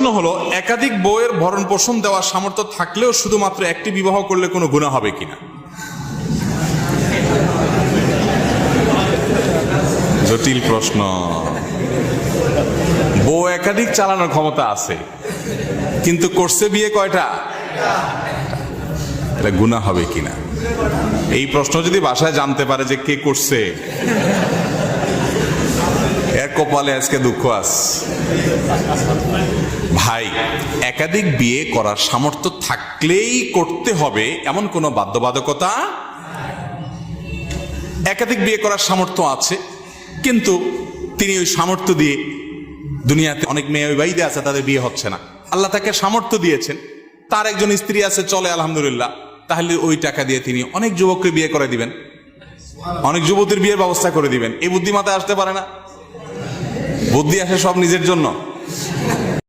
প্রশ্ন হলো, একাধিক বউয়ের ভরণ পোষণ দেওয়ার সামর্থ্য থাকলেও শুধুমাত্র একটি বিবাহ করলে কোনো গুনাহ হবে কিনা? জটিল প্রশ্ন। বউ একাধিক চালানোর ক্ষমতা আছে, কিন্তু করছে বিয়ে কয়টা? এটা গুনাহ হবে কিনা? এই প্রশ্ন যদি বাসায় জানতে পারে যে কে করছে, এর কপালে আজকে দুঃখ আছে। ভাই, একাধিক বিয়ে করার সামর্থ্য থাকলেই করতে হবে এমন কোনো বাধ্যবাধকতা। একাধিক বিয়ে করার সামর্থ্য আছে, কিন্তু তিনি ওই সামর্থ্য দিয়ে, দুনিয়াতে অনেক মেয়ে বিবাহিত আছে তাদের বিয়ে হচ্ছে না, আল্লাহ তাকে সামর্থ্য দিয়েছেন, তার একজন স্ত্রী আছে, চলে আলহামদুলিল্লাহ, তাহলে ওই টাকা দিয়ে তিনি অনেক যুবককে বিয়ে করে দিবেন, অনেক যুবতীর বিয়ের ব্যবস্থা করে দিবেন। এই বুদ্ধি মাথায় আসতে পারে না? বুদ্ধি আসে সব নিজের জন্য।